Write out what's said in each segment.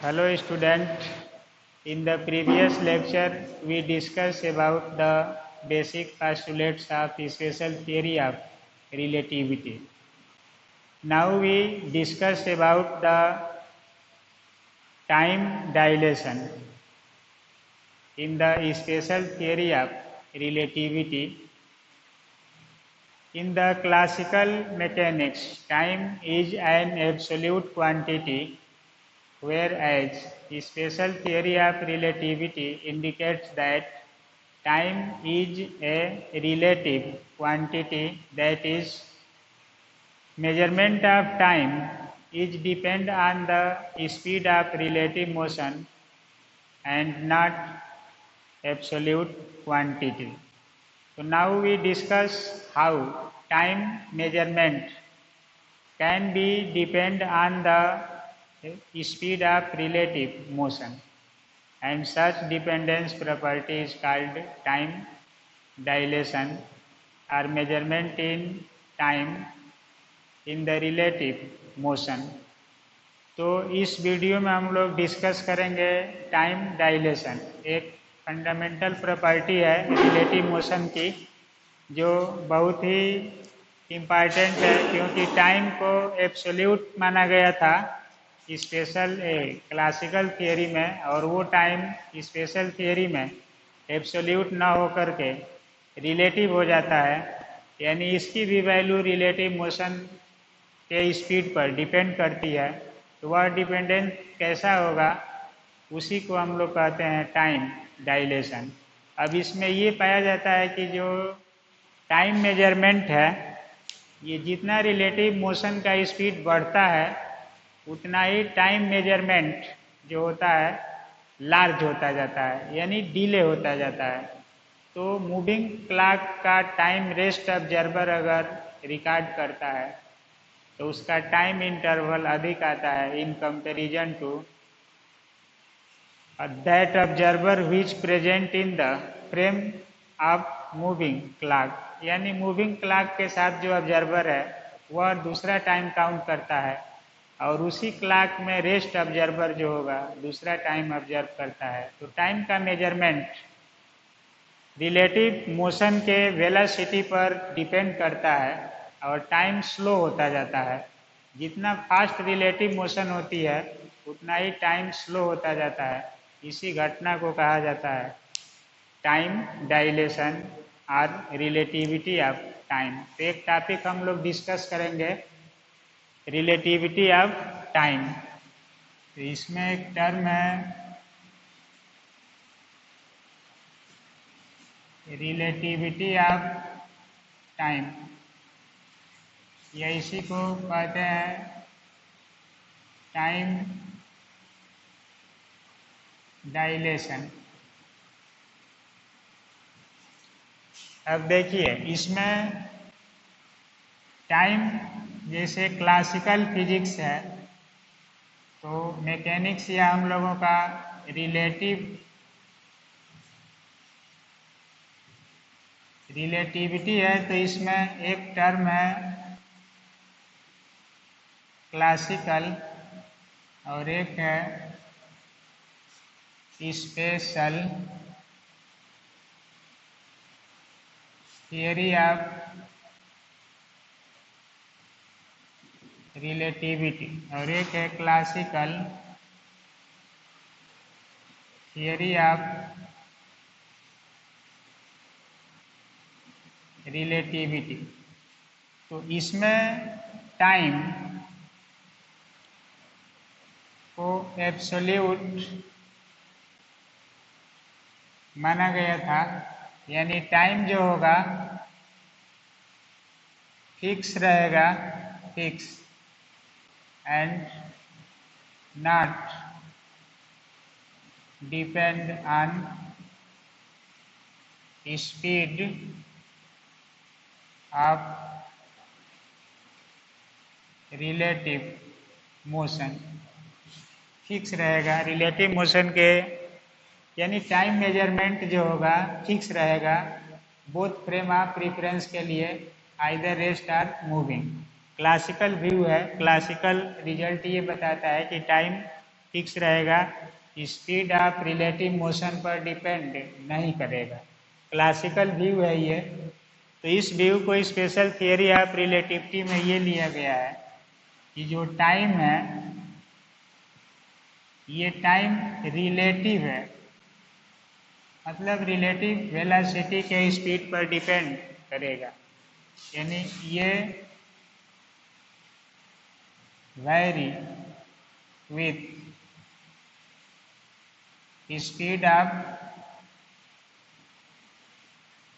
Hello student. In the previous lecture we discussed about the basic postulates of special theory of relativity. Now we discuss about the time dilation. In the special theory of relativity, in the classical mechanics, time is an absolute quantity, whereas the special theory of relativity indicates that time is a relative quantity, that is, measurement of time is depend on the speed of relative motion and not absolute quantity. So now we discuss how time measurement can be depend on the speed of relative motion, and such dependence property is called time dilation or measurement in time in the relative motion. तो इस video में हम लोग discuss करेंगे time dilation, एक fundamental property है relative motion की जो बहुत ही इम्पॉर्टेंट है, क्योंकि टाइम को एब्सोल्यूट माना गया था स्पेशल क्लासिकल थियोरी में, और वो टाइम स्पेशल थियोरी में एब्सोल्यूट ना होकर के रिलेटिव हो जाता है, यानी इसकी भी वैल्यू रिलेटिव मोशन के स्पीड पर डिपेंड करती है। तो वह डिपेंडेंट कैसा होगा उसी को हम लोग कहते हैं टाइम डायलेशन। अब इसमें ये पाया जाता है कि जो टाइम मेजरमेंट है, ये जितना रिलेटिव मोशन का स्पीड बढ़ता है उतना ही टाइम मेजरमेंट जो होता है लार्ज होता जाता है, यानी डिले होता जाता है। तो मूविंग क्लॉक का टाइम रेस्ट ऑब्जर्वर अगर रिकॉर्ड करता है तो उसका टाइम इंटरवल अधिक आता है in comparison to that observer which present in the frame of moving clock, यानी मूविंग क्लॉक के साथ जो ऑब्जर्वर है वह दूसरा टाइम काउंट करता है और उसी क्लॉक में रेस्ट ऑब्जर्वर जो होगा दूसरा टाइम ऑब्जर्व करता है। तो टाइम का मेजरमेंट रिलेटिव मोशन के वेलोसिटी पर डिपेंड करता है और टाइम स्लो होता जाता है। जितना फास्ट रिलेटिव मोशन होती है उतना ही टाइम स्लो होता जाता है। इसी घटना को कहा जाता है टाइम डायलेशन और रिलेटिविटी ऑफ टाइम। तो एक टॉपिक हम लोग डिस्कस करेंगे रिलेटिविटी ऑफ टाइम। तो इसमें एक टर्म है रिलेटिविटी ऑफ टाइम, या इसी को कहते हैं टाइम डायलेशन। अब देखिए इसमें टाइम जैसे क्लासिकल फिजिक्स है, तो मैकेनिक्स या हम लोगों का रिलेटिविटी है, तो इसमें एक टर्म है क्लासिकल और एक है स्पेशल थियरी ऑफ रिलेटिविटी, और एक है क्लासिकल थियरी ऑफ रिलेटिविटी। तो इसमें टाइम को एब्सोल्यूट माना गया था, यानी टाइम जो होगा फिक्स रहेगा, fix and not depend on speed of relative motion. Fix रहेगा रिलेटिव मोशन के, यानी टाइम मेजरमेंट जो होगा फिक्स रहेगा बोथ फ्रेम ऑफ रिफरेंस के लिए, आइदर रेस्ट और मूविंग। क्लासिकल व्यू है, क्लासिकल रिजल्ट ये बताता है कि टाइम फिक्स रहेगा, स्पीड ऑफ रिलेटिव मोशन पर डिपेंड नहीं करेगा। क्लासिकल व्यू है ये। तो इस व्यू को स्पेशल थियरी ऑफ रिलेटिविटी में ये लिया गया है कि जो टाइम है ये टाइम रिलेटिव है, मतलब रिलेटिव वेलोसिटी के स्पीड पर डिपेंड करेगा, यानी ये vary with speed of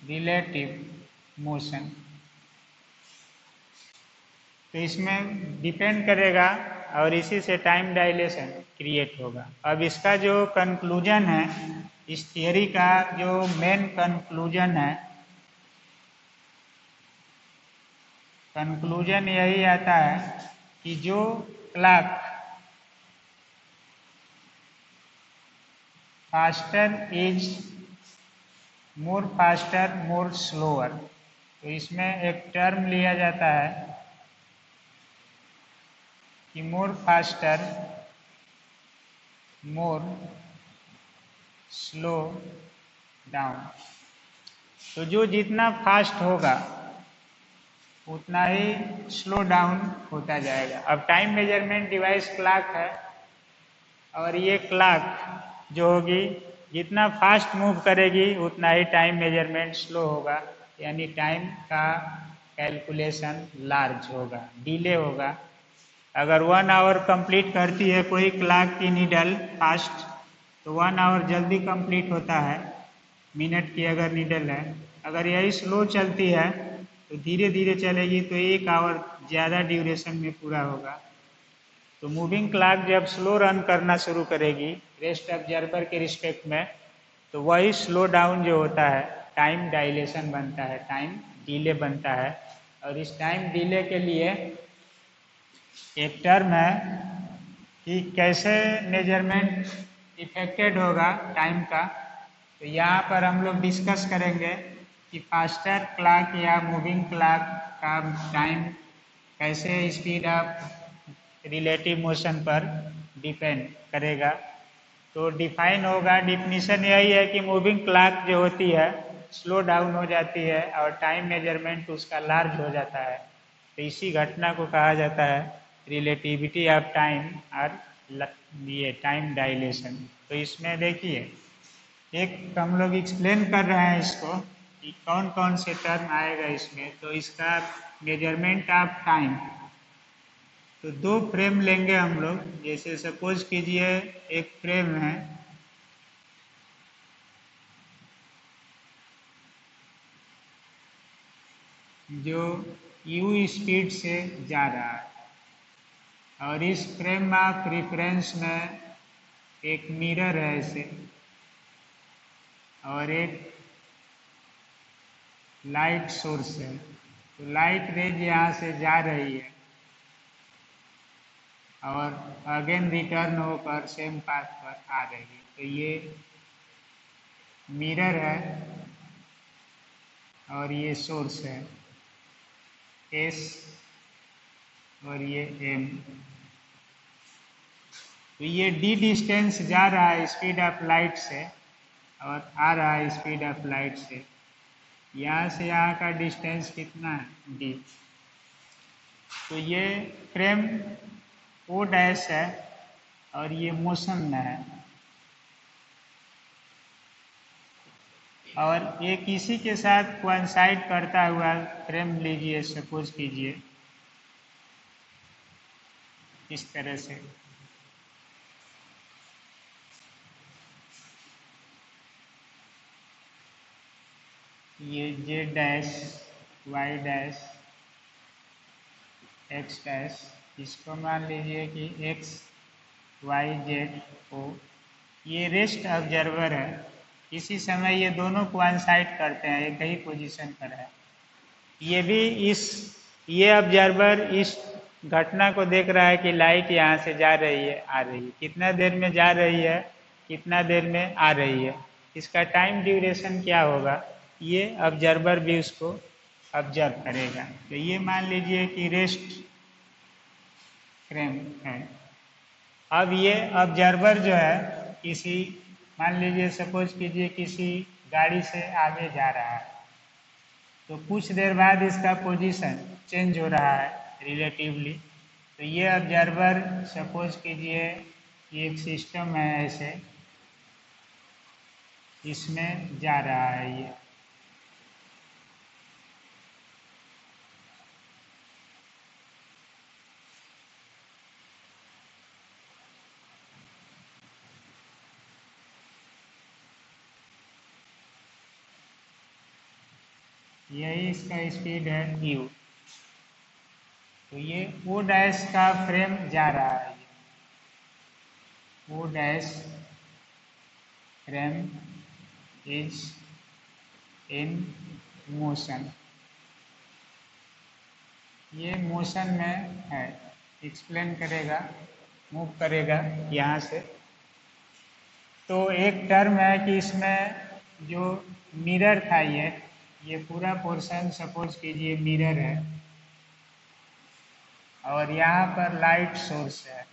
relative motion. तो इसमें डिपेंड करेगा और इसी से टाइम डायलेशन क्रिएट होगा। अब इसका जो कंक्लूजन है, इस थियरी का जो मेन कंक्लूजन है, कंक्लूजन यही आता है कि जो clock faster is more faster more slower, तो इसमें एक टर्म लिया जाता है कि मोर फास्टर मोर स्लो डाउन। तो जो जितना फास्ट होगा उतना ही स्लो डाउन होता जाएगा। अब टाइम मेजरमेंट डिवाइस क्लॉक है और ये क्लॉक जो होगी जितना फास्ट मूव करेगी उतना ही टाइम मेजरमेंट स्लो होगा, यानी टाइम का कैलकुलेशन लार्ज होगा, डिले होगा। अगर 1 आवर कंप्लीट करती है कोई क्लॉक की नीडल फास्ट, तो 1 आवर जल्दी कंप्लीट होता है, मिनट की अगर नीडल है। अगर यही स्लो चलती है तो धीरे धीरे चलेगी तो 1 आवर ज़्यादा ड्यूरेशन में पूरा होगा। तो मूविंग क्लॉक जब स्लो रन करना शुरू करेगी रेस्ट ऑब्जर्वर के रिस्पेक्ट में, तो वही स्लो डाउन जो होता है टाइम डायलेशन बनता है, टाइम डिले बनता है। और इस टाइम डिले के लिए एक टर्म है कि कैसे मेजरमेंट इफेक्टेड होगा टाइम का। तो यहाँ पर हम लोग डिस्कस करेंगे कि फास्टर क्लॉक या मूविंग क्लॉक का टाइम कैसे स्पीड ऑफ रिलेटिव मोशन पर डिपेंड करेगा। तो डिफाइन होगा, डिफिनीशन यही है कि मूविंग क्लॉक जो होती है स्लो डाउन हो जाती है और टाइम मेजरमेंट उसका लार्ज हो जाता है। तो इसी घटना को कहा जाता है रिलेटिविटी ऑफ टाइम और ये टाइम डायलेशन। तो इसमें देखिए एक हम लोग एक्सप्लेन कर रहे हैं इसको कि कौन कौन से टर्म आएगा इसमें। तो इसका मेजरमेंट ऑफ टाइम, तो 2 फ्रेम लेंगे हम लोग। जैसे सपोज कीजिए एक फ्रेम है जो u स्पीड से जा रहा है और इस फ्रेम ऑफ रिफरेंस में एक मिरर है ऐसे, और एक लाइट सोर्स है। तो लाइट रेज यहाँ से जा रही है और अगेन रिटर्न होकर सेम पाथ पर आ रही है। तो ये मिरर है और ये सोर्स है S और ये M। तो ये d डिस्टेंस जा रहा है स्पीड ऑफ लाइट से और आ रहा है स्पीड ऑफ लाइट से। यहाँ से यहाँ का डिस्टेंस कितना है d। तो ये फ्रेम O डैश है और ये मोशन में है और एक इसी के साथ कोइंसाइड करता हुआ फ्रेम लीजिए, सपोज कीजिए इस तरह से। ये Z dash Y dash X dash, इसको मान लीजिए कि X Y Z O, ये रेस्ट ऑब्जर्वर है। इसी समय ये दोनों कोइंसाइड करते हैं, एक ही पोजीशन पर है। ये भी ये ऑब्जर्वर इस घटना को देख रहा है कि लाइट यहाँ से जा रही है आ रही है, कितना देर में जा रही है कितना देर में आ रही है, इसका टाइम ड्यूरेशन क्या होगा, ये ऑब्जर्वर भी उसको ऑब्जर्व करेगा। तो ये मान लीजिए कि रेस्ट फ्रेम है अब ये ऑब्जर्वर जो है किसी, मान लीजिए सपोज कीजिए किसी गाड़ी से आगे जा रहा है, तो कुछ देर बाद इसका पोजीशन चेंज हो रहा है रिलेटिवली। तो ये ऑब्जर्वर सपोज कीजिए ये एक सिस्टम है ऐसे, इसमें जा रहा है ये। यही इसका स्पीड है u। तो ये ओ डैश का फ्रेम जा रहा है, O dash frame is in motion, ये मोशन में है, एक्सप्लेन करेगा, मूव करेगा यहाँ से। तो एक टर्म है कि इसमें जो मिरर था ये पूरा पोर्शन सपोज कीजिए मिरर है, और यहाँ पर लाइट सोर्स है।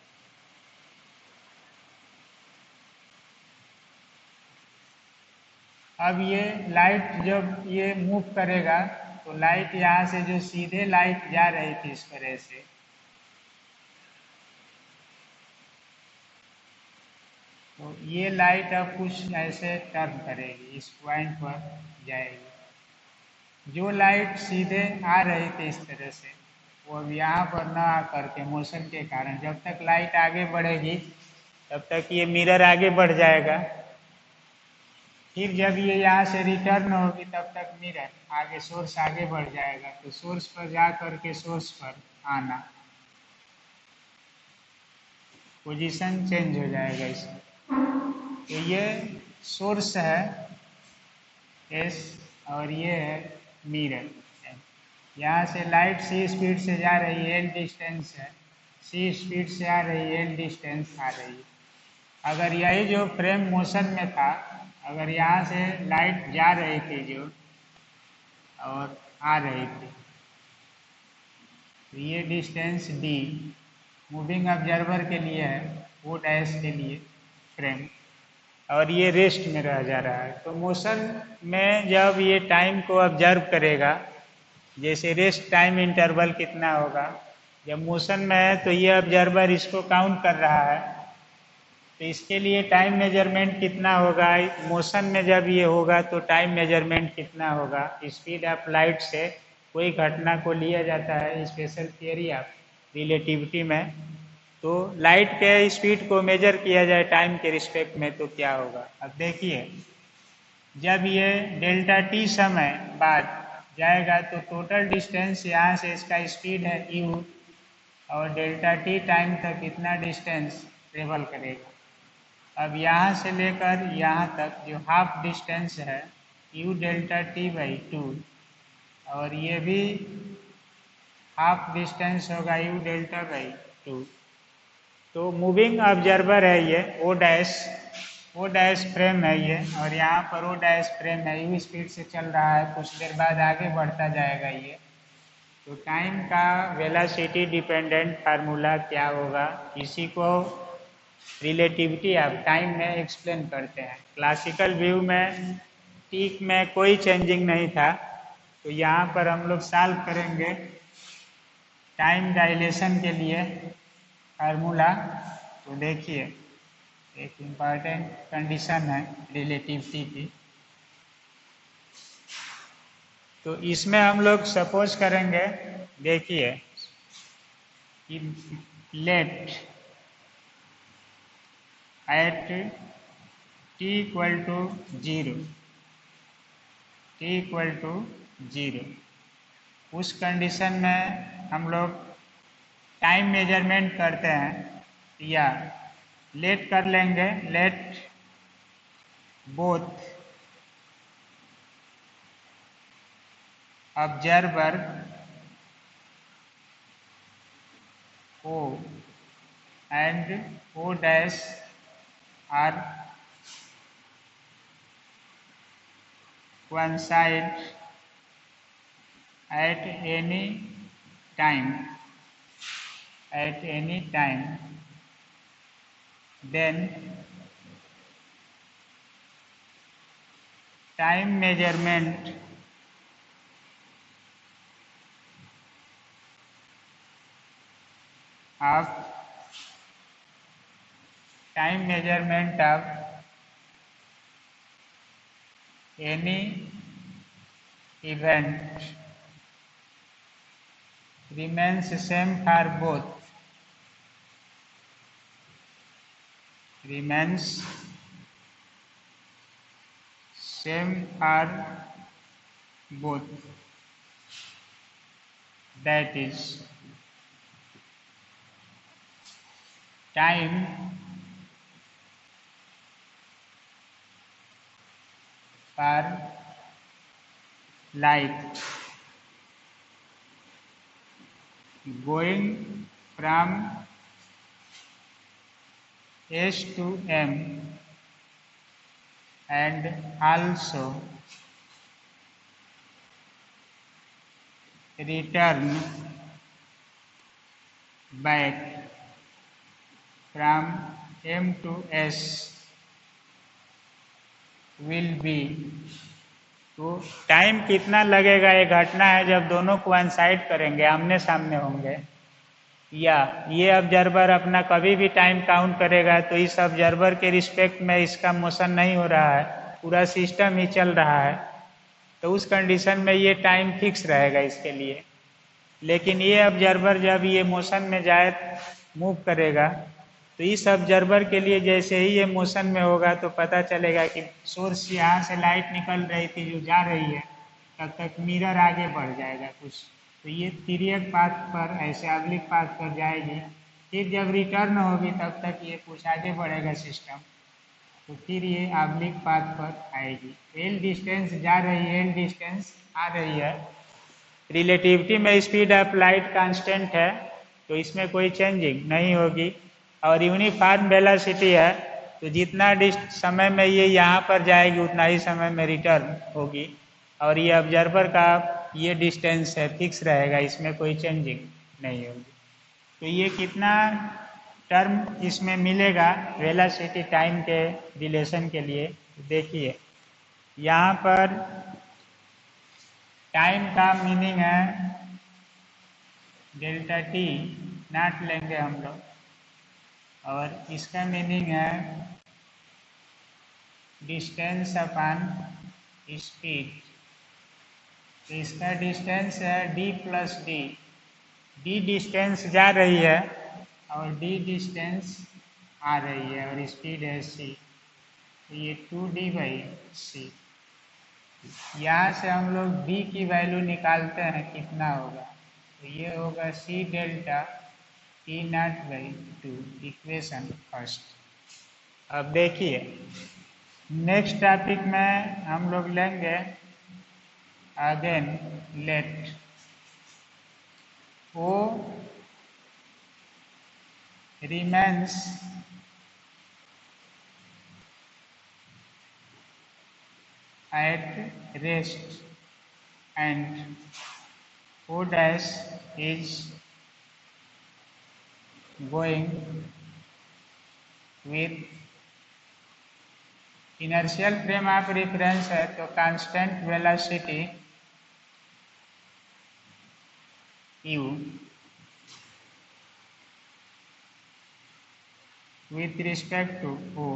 अब ये लाइट जब ये मूव करेगा तो लाइट यहाँ से जो सीधे लाइट जा रही थी इस तरह से, तो ये लाइट अब कुछ ऐसे टर्न करेगी, इस पॉइंट पर जाएगी। जो लाइट सीधे आ रही थी इस तरह से, वो अब यहाँ पर ना आकर के मोशन के कारण, जब तक लाइट आगे बढ़ेगी तब तक ये मिरर आगे बढ़ जाएगा। फिर जब ये यहाँ से रिटर्न होगी तब तक मिरर आगे, सोर्स आगे बढ़ जाएगा। तो सोर्स पर जा करके सोर्स पर आना, पोजीशन चेंज हो जाएगा इसमें। तो ये सोर्स है एस, और ये है मिरर। यहाँ से लाइट सी स्पीड से जा रही है, एल डिस्टेंस है, सी स्पीड से आ रही है, एल डिस्टेंस आ रही है। अगर यही जो फ्रेम मोशन में था, अगर यहाँ से लाइट जा रही थी जो और आ रही थी, तो ये डिस्टेंस डी मूविंग ऑब्जर्वर के लिए है, वो डैश के लिए फ्रेम, और ये रेस्ट में रह जा रहा है। तो मोशन में जब ये टाइम को ऑब्जर्व करेगा, जैसे रेस्ट टाइम इंटरवल कितना होगा, जब मोशन में है तो ये ऑब्जर्वर इसको काउंट कर रहा है। तो इसके लिए टाइम मेजरमेंट कितना होगा, मोशन में जब ये होगा तो टाइम मेजरमेंट कितना होगा। स्पीड ऑफ लाइट से कोई घटना को लिया जाता है स्पेशल थियरी ऑफ रिलेटिविटी में, तो लाइट के स्पीड को मेजर किया जाए टाइम के रिस्पेक्ट में तो क्या होगा। अब देखिए, जब ये डेल्टा टी समय बाद जाएगा तो टोटल डिस्टेंस यहाँ से इसका स्पीड है u, और डेल्टा टी टाइम तक कितना डिस्टेंस ट्रेवल करेगा। अब यहाँ से लेकर यहाँ तक जो हाफ डिस्टेंस है u डेल्टा टी बाई 2, और ये भी हाफ डिस्टेंस होगा u डेल्टा बाई 2। तो मूविंग ऑब्जर्वर है ये ओ डैश फ्रेम है ये, और यहाँ पर ओ डैश फ्रेम है, यू स्पीड से चल रहा है, कुछ देर बाद आगे बढ़ता जाएगा ये। तो टाइम का वेलोसिटी डिपेंडेंट फार्मूला क्या होगा, इसी को रिलेटिविटी ऑफ टाइम में एक्सप्लेन करते हैं। क्लासिकल व्यू में टी में कोई चेंजिंग नहीं था, तो यहाँ पर हम लोग सॉल्व करेंगे टाइम डायलेशन के लिए फार्मूला। तो देखिए, एक इम्पॉर्टेंट कंडीशन है रिलेटिविटी की। तो इसमें हम लोग सपोज करेंगे, देखिए कि let at t equal to 0, t equal to 0, उस कंडीशन में हम लोग टाइम मेजरमेंट करते हैं, या लेट कर लेंगे, let both observer O and O dash are coincide at any time then time measurement of any event remains same for both. Remains same for both. That is, time for light going from S to M, and also return back from M to S will be. तो time कितना लगेगा, ये घटना है जब दोनों coincide करेंगे, आमने सामने होंगे, या ये ऑब्जर्वर अपना कभी भी टाइम काउंट करेगा तो इस ऑब्जर्वर के रिस्पेक्ट में इसका मोशन नहीं हो रहा है, पूरा सिस्टम ही चल रहा है, तो उस कंडीशन में ये टाइम फिक्स रहेगा इसके लिए। लेकिन ये ऑब्जर्वर जब ये मोशन में जाए, मूव करेगा, तो इस ऑब्जर्वर के लिए जैसे ही ये मोशन में होगा तो पता चलेगा कि सोर्स यहाँ से लाइट निकल रही थी जो जा रही है, तब तक मिरर आगे बढ़ जाएगा कुछ, तो ये तिर्यक पाथ पर ऐसे ऑब्लिक पाथ पर जाएगी, फिर जब रिटर्न होगी तब तक ये कुछ आगे बढ़ेगा सिस्टम, तो फिर ये ऑब्लिक पाथ पर आएगी। एल डिस्टेंस जा रही है, एल डिस्टेंस आ रही है, रिलेटिविटी में स्पीड ऑफ लाइट कांस्टेंट है तो इसमें कोई चेंजिंग नहीं होगी, और यूनिफॉर्म वेलोसिटी है तो जितना समय में ये यहाँ पर जाएगी उतना ही समय में रिटर्न होगी, और ये ऑब्जर्वर का ये डिस्टेंस है फिक्स रहेगा, इसमें कोई चेंजिंग नहीं होगी। तो ये कितना टर्म इसमें मिलेगा वेलोसिटी टाइम के रिलेशन के लिए, देखिए यहाँ पर टाइम का मीनिंग है डेल्टा टी नॉट लेंगे हम लोग, और इसका मीनिंग है डिस्टेंस अपॉन स्पीड। तो इसका डिस्टेंस है d plus D, d distance जा रही है और d डिस्टेंस आ रही है, और स्पीड है c, तो ये 2d/c। यहाँ से हम लोग d की वैल्यू निकालते हैं कितना होगा, तो ये होगा c delta T0/2, equation first. अब देखिए नेक्स्ट टॉपिक में हम लोग लेंगे again let O remains at rest and O dash is going with inertial frame of reference है तो constant velocity u with respect to O,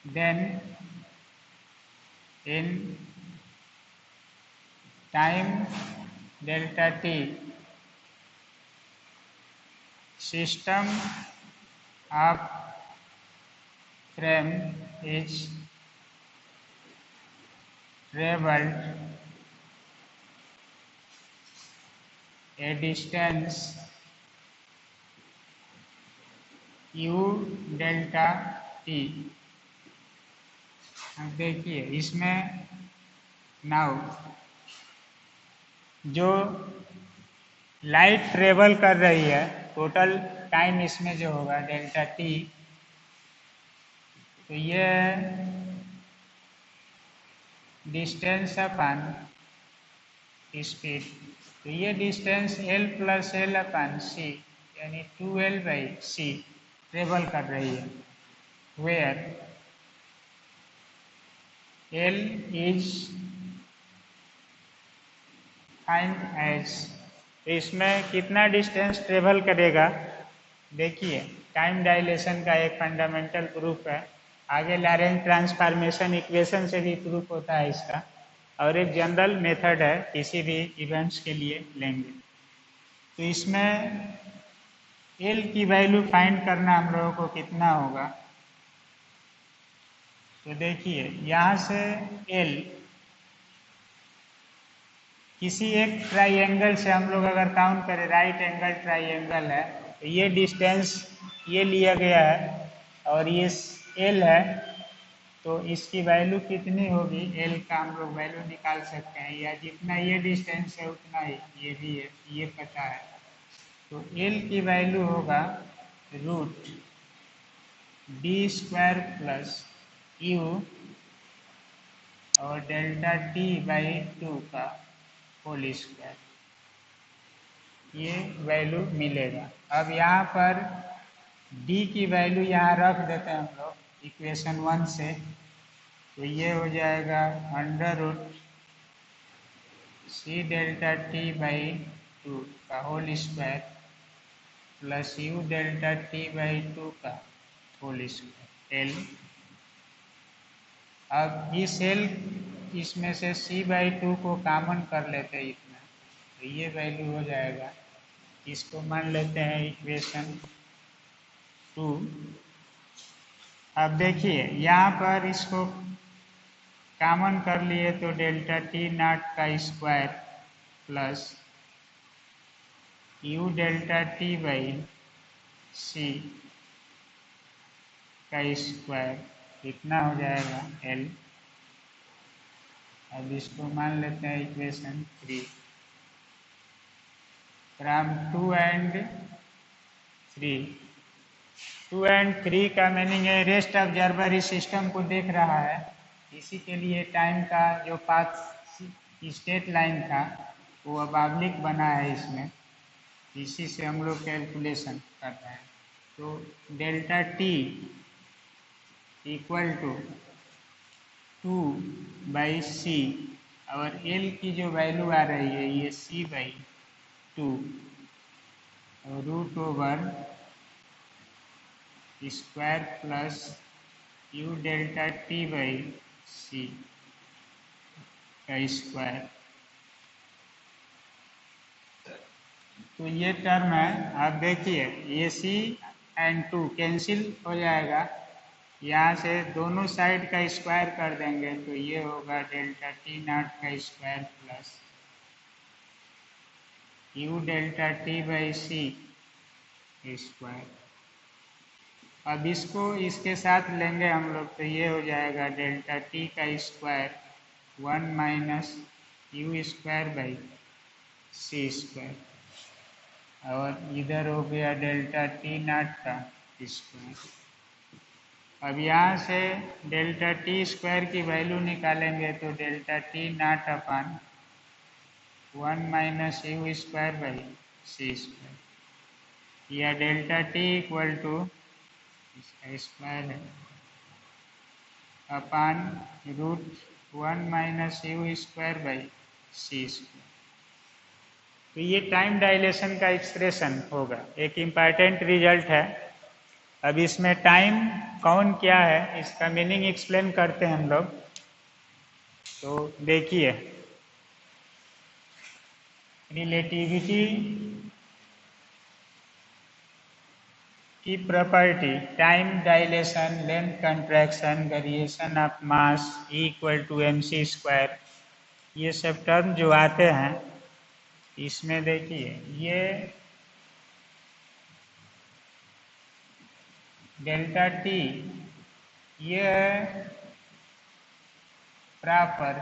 then in time delta t system of frame is traveled a distance u delta T. अब देखिए इसमें now जो light travel कर रही है total time इसमें जो होगा डेल्टा टी, तो ये डिस्टेंस अपन स्पीड, तो ये डिस्टेंस l प्लस एल अपन सी, यानी 2L/c ट्रेवल कर रही है, where L is find age. तो इसमें कितना डिस्टेंस ट्रेवल करेगा, देखिए टाइम डायलेशन का एक फंडामेंटल प्रूफ है, आगे लैरेंज ट्रांसफॉर्मेशन इक्वेशन से भी प्रूफ होता है इसका, और एक जनरल मेथड है किसी भी इवेंट्स के लिए लेंगे। तो इसमें L की वैल्यू फाइंड करना हम लोगों को कितना होगा, तो देखिए यहाँ से L किसी एक ट्राइएंगल से हम लोग अगर काउंट करें, राइट एंगल ट्राइएंगल है, तो ये डिस्टेंस ये लिया गया है और ये L है, तो इसकी वैल्यू कितनी होगी, L का हम लोग वैल्यू निकाल सकते हैं, या जितना ये डिस्टेंस है उतना ही ये भी है, ये पता है। तो L की वैल्यू होगा √d² प्लस u और ΔT/2 का होल स्क्वायर, ये वैल्यू मिलेगा। अब यहाँ पर d की वैल्यू यहाँ रख देते हैं हम लोग इक्वेशन 1 से, तो ये हो जाएगा √C∆T/2 का होल स्क्वायर प्लस U∆T/2 का होल स्क्वायर L। अब इस L इसमें से C/2 को कॉमन कर लेते हैं इतना, तो ये वैल्यू हो जाएगा, इसको मान लेते हैं इक्वेशन 2। अब देखिए यहाँ पर इसको कॉमन कर लिए तो ΔT0 का स्क्वायर प्लस U∆T/c का स्क्वायर कितना हो जाएगा L। अब इसको मान लेते हैं इक्वेशन 3। फ्रॉम 2 and 3, 2 and 3 का मीनिंग है रेस्ट ऑब्जर्वर इस सिस्टम को देख रहा है, इसी के लिए टाइम का जो पाथ स्टेट लाइन था वो अब ऑब्लिक बना है इसमें, इसी से हम लोग कैलकुलेशन कर रहे हैं। तो ΔT इक्वल टू 2/c और L की जो वैल्यू आ रही है ये C/2 √/² प्लस U∆T/c का स्क्वायर। तो ये टर्म है, आप देखिए ये C and 2 कैंसिल हो जाएगा, यहाँ से दोनों साइड का स्क्वायर कर देंगे तो ये होगा ΔT0 का स्क्वायर प्लस U∆T/c स्क्वायर। अब इसको इसके साथ लेंगे हम लोग तो ये हो जाएगा ΔT का स्क्वायर 1 - U²/c स्क्वायर, और इधर हो गया ΔT0 का स्क्वायर। अब यहाँ से ΔT² की वैल्यू निकालेंगे तो ΔT0/1 - U²/c स्क्वायर, या ΔT इक्वल टू इसका स्क्वायर है अपान √1 - U²/c स्क्वायर। तो ये टाइम डायलेशन का एक्सप्रेशन होगा, एक इम्पॉर्टेंट रिजल्ट है। अब इसमें टाइम कौन क्या है इसका मीनिंग एक्सप्लेन करते हैं हम लोग। तो देखिए रिलेटिविटी की property time dilation, length contraction, variation of mass E = mc², ये सब टर्म जो आते हैं इसमें देखिए ये ΔT ये है प्रॉपर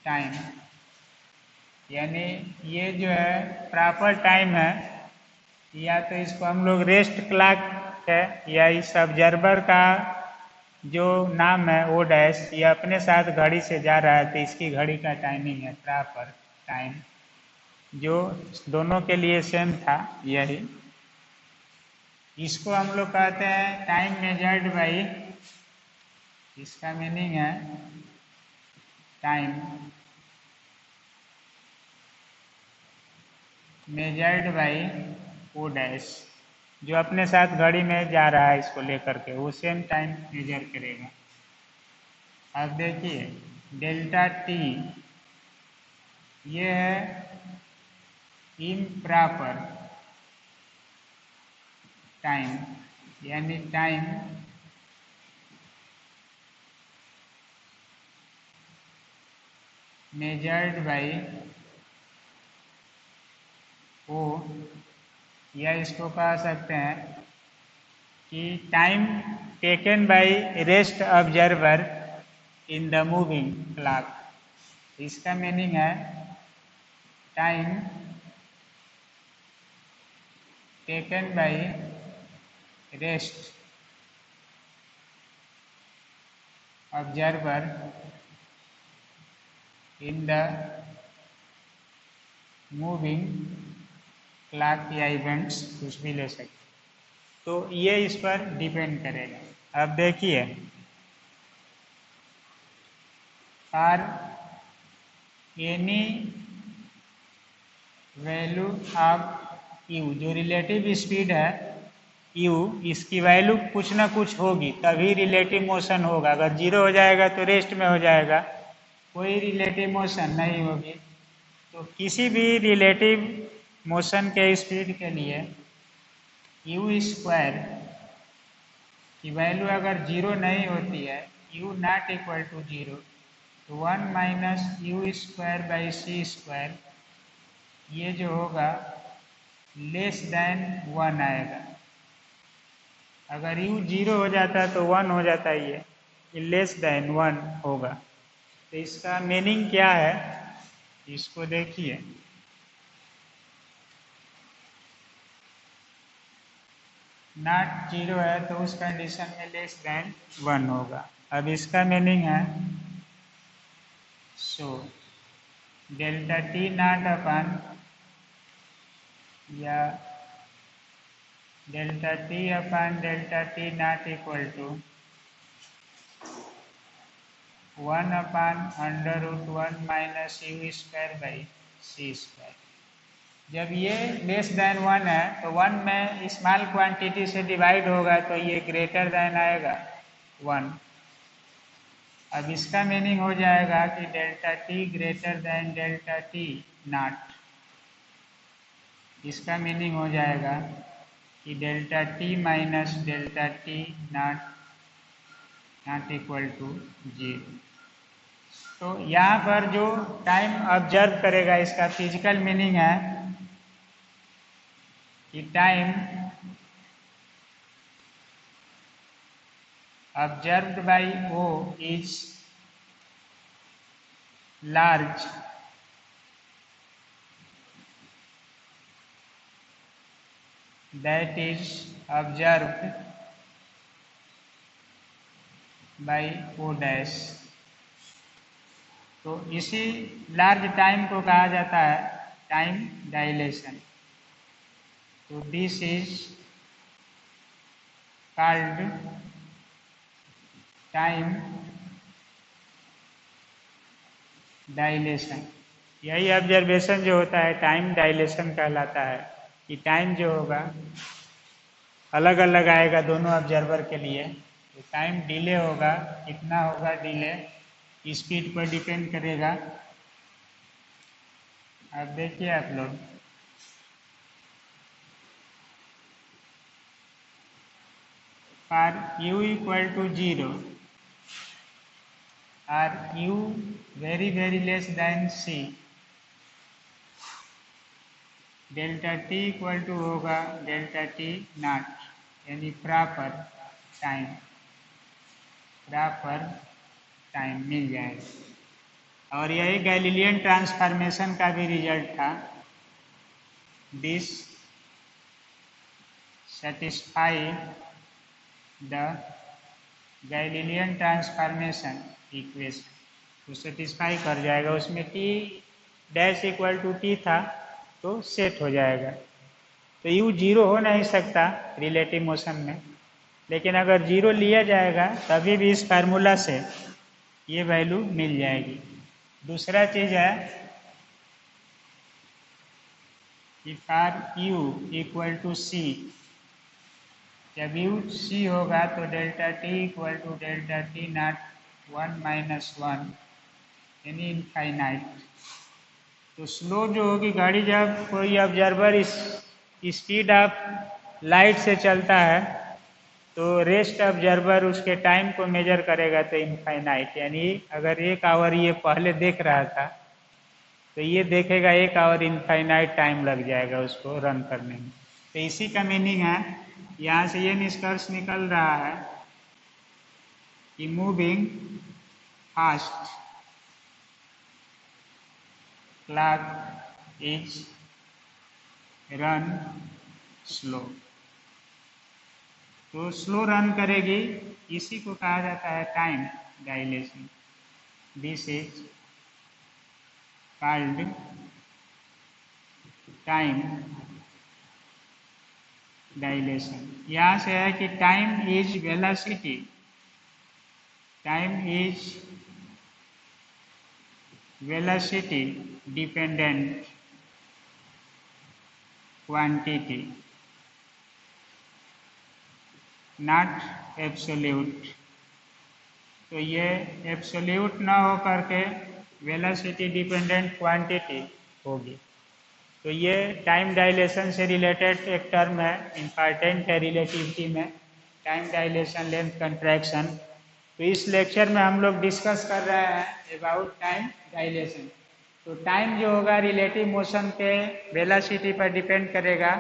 टाइम, यानी ये जो है प्रॉपर टाइम है, या तो इसको हम लोग रेस्ट क्लॉक है, या इस ऑब्जर्वर का जो नाम है O डैश, ये अपने साथ घड़ी से जा रहा है तो इसकी घड़ी का टाइमिंग है प्रॉपर टाइम। जो दोनों के लिए सेम था यही। इसको हम लोग कहते हैं टाइम मेजर्ड बाई, इसका मीनिंग है time measured by O dash. जो अपने साथ घड़ी में जा रहा है इसको लेकर के वो सेम टाइम मेजर करेगा। अब देखिए डेल्टा टी ये है इम्प्रॉपर टाइम, यानी टाइम मेजर्ड बाई ओ, या इसको कह सकते हैं कि time taken by rest observer in the moving clock. इसका मीनिंग है time taken by rest observer in the moving clock या इवेंट्स कुछ भी ले सकते। तो ये इस पर डिपेंड करेगा। अब देखिए for any value of you, जो रिलेटिव स्पीड है यू, इसकी वैल्यू कुछ ना कुछ होगी तभी रिलेटिव मोशन होगा। अगर जीरो हो जाएगा तो रेस्ट में हो जाएगा, कोई रिलेटिव मोशन नहीं होगी। तो किसी भी रिलेटिव मोशन के स्पीड के लिए यू स्क्वायर की वैल्यू अगर जीरो नहीं होती है, u not equal to zero, तो 1 minus you square by C square, ये जो होगा लेस देन 1 आएगा। अगर यू जीरो हो जाता है तो 1 हो जाता है, ये लेस देन 1 होगा। तो इसका मीनिंग क्या है इसको देखिए। नॉट जीरो है तो उस कंडीशन में लेस देन 1 होगा। अब इसका मीनिंग है so delta T naught upon या delta t upon delta T naught equal to 1 upon under root 1 minus you square by C square. जब ये लेस देन 1 है तो 1 में स्मॉल क्वांटिटी से डिवाइड होगा तो ये ग्रेटर देन आएगा 1। अब इसका मीनिंग हो जाएगा कि delta t greater than delta T naught. इसका मीनिंग हो जाएगा कि delta t minus delta T naught equal to zero. तो यहाँ पर जो टाइम ऑब्जर्व करेगा इसका फिजिकल मीनिंग है कि time observed by O is large that is observed by O dash। तो इसी लार्ज टाइम को कहा जाता है टाइम डायलेशन। तो this is called time dilation. यही ऑब्जर्वेशन जो होता है टाइम डायलेशन कहलाता है कि टाइम जो होगा अलग अलग आएगा दोनों ऑब्जर्वर के लिए। तो टाइम डिले होगा, कितना होगा डिले स्पीड पर डिपेंड करेगा। अब देखिए आप लोग for you equal to zero और U very less than C, delta T equal to होगा डेल्टा टी नॉट, यानी प्रॉपर टाइम मिल जाएगा। और यही गैलीलियन ट्रांसफॉर्मेशन का भी रिजल्ट था। This satisfy the Galilean transformation equation को सेटिस्फाई कर जाएगा। उसमें T dash equal to T था, तो सेट हो जाएगा। तो यू जीरो हो नहीं सकता रिलेटिव मोशन में, लेकिन अगर जीरो लिया जाएगा तभी भी इस फार्मूला से ये वैल्यू मिल जाएगी। दूसरा चीज़ है कि for you equal to c, जब यू सी होगा तो delta T equal to delta T naught 1 minus 1 यानी इनफाइनाइट। तो स्लो जो होगी गाड़ी, जब कोई ऑब्जर्वर इस स्पीड ऑफ लाइट से चलता है तो रेस्ट ऑब्जर्वर उसके टाइम को मेजर करेगा तो इनफाइनाइट, यानी अगर 1 आवर ये पहले देख रहा था तो ये देखेगा 1 आवर, इनफाइनाइट टाइम लग जाएगा उसको रन करने में। तो इसी का मीनिंग है, यहाँ से ये निष्कर्ष निकल रहा है कि moving fast clock is run slow. तो स्लो रन करेगी, इसी को कहा जाता है time dilation. This is called time dilation. यहाँ से है कि time is velocity, time is velocity dependent quantity, not absolute. तो ये एब्सोल्यूट ना हो करके वेलोसिटी डिपेंडेंट क्वांटिटी होगी। तो ये टाइम डायलेशन से रिलेटेड एक टर्म है, इम्पॉर्टेंट है रिलेटिविटी में, टाइम डायलेशन लेंथ कंट्रैक्शन। तो इस लेक्चर में हम लोग डिस्कस कर रहे हैं अबाउट टाइम डायलेशन। तो टाइम जो होगा रिलेटिव मोशन के वेलोसिटी पर डिपेंड करेगा।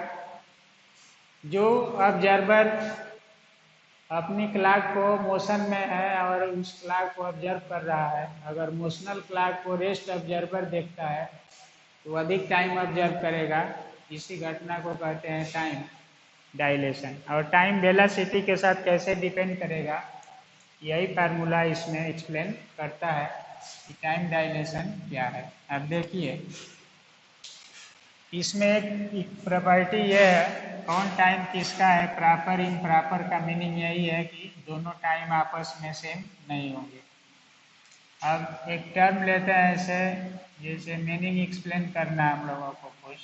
जो ऑब्जर्वर अपनी क्लॉक को मोशन में है और उस क्लॉक को ऑब्जर्व कर रहा है, अगर मोशनल क्लॉक को रेस्ट ऑब्जर्वर देखता है तो अधिक टाइम ऑब्जर्व करेगा। इसी घटना को कहते हैं टाइम डायलेशन। और टाइम वेलोसिटी के साथ कैसे डिपेंड करेगा, यही फार्मूला इसमें एक्सप्लेन करता है कि टाइम डायलेशन क्या है। अब देखिए, इसमें एक प्रॉपर्टी ये है, कौन टाइम किसका है, प्रॉपर इम्प्रॉपर का मीनिंग यही है कि दोनों टाइम आपस में सेम नहीं होंगे। अब एक टर्म लेते हैं ऐसे, जैसे मीनिंग एक्सप्लेन करना है हम लोगों को, कुछ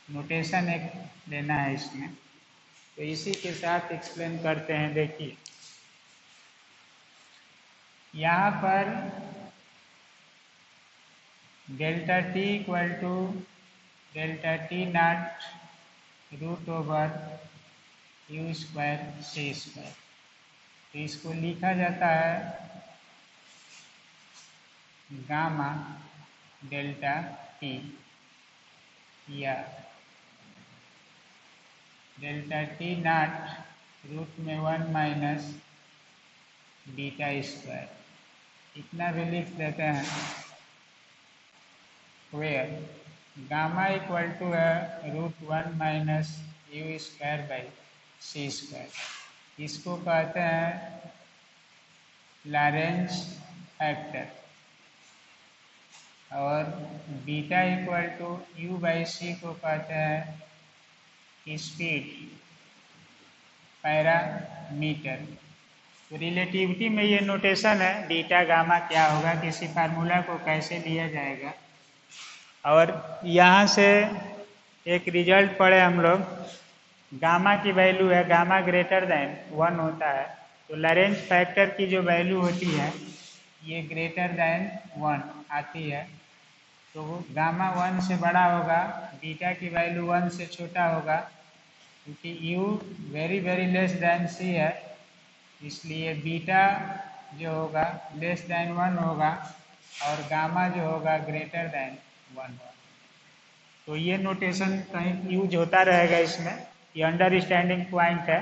नोटेशन एक लेना है इसमें, तो इसी के साथ एक्सप्लेन करते हैं। देखिए, यहाँ पर delta T equal to delta T naught root over u square c square. तो इसको लिखा जाता है गामा डेल्टा टी या डेल्टा टी नॉट रूट में 1 माइनस बीटा स्क्वायर। इतना भी लिख देते हैं, वेयर गामा इक्वल टू है root 1 minus you square by C square. इसको कहते हैं लॉरेंज फैक्टर। और beta equal to U by C को कहते हैं स्पीड पैरामीटर। तो रिलेटिविटी में ये नोटेशन है, बीटा गामा क्या होगा, किसी फार्मूला को कैसे लिया जाएगा। और यहाँ से एक रिजल्ट पढ़े हम लोग, गामा की वैल्यू है, गामा ग्रेटर देन 1 होता है, तो लॉरेंज फैक्टर की जो वैल्यू होती है ये ग्रेटर देन 1 आती है। तो गामा 1 से बड़ा होगा, बीटा की वैल्यू 1 से छोटा होगा, क्योंकि U very very less than C है, इसलिए बीटा जो होगा लेस देन 1 होगा और गामा जो होगा ग्रेटर देन 1 होगा। तो ये नोटेशन कहीं यूज होता रहेगा इसमें। ये अंडरस्टैंडिंग पॉइंट है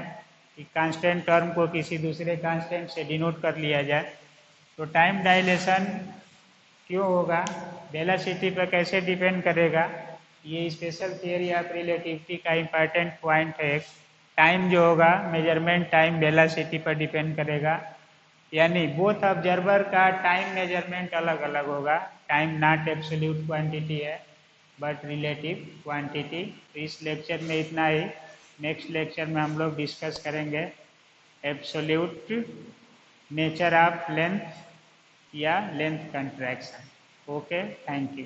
कि कांस्टेंट टर्म को किसी दूसरे कांस्टेंट से डिनोट कर लिया जाए। तो टाइम डायलेशन क्यों होगा, वेलोसिटी पर कैसे डिपेंड करेगा, ये स्पेशल थियरी ऑफ रिलेटिविटी का इम्पॉर्टेंट पॉइंट है। टाइम जो होगा मेजरमेंट टाइम वेलोसिटी पर डिपेंड करेगा, यानी बोथ ऑब्जर्वर का टाइम मेजरमेंट अलग अलग होगा। टाइम नॉट एब्सोल्यूट क्वांटिटी है, बट रिलेटिव क्वांटिटी। तो इस लेक्चर में इतना ही। नेक्स्ट लेक्चर में हम लोग डिस्कस करेंगे एब्सोल्यूट नेचर ऑफ लेंथ या length contraction. Okay, thank you.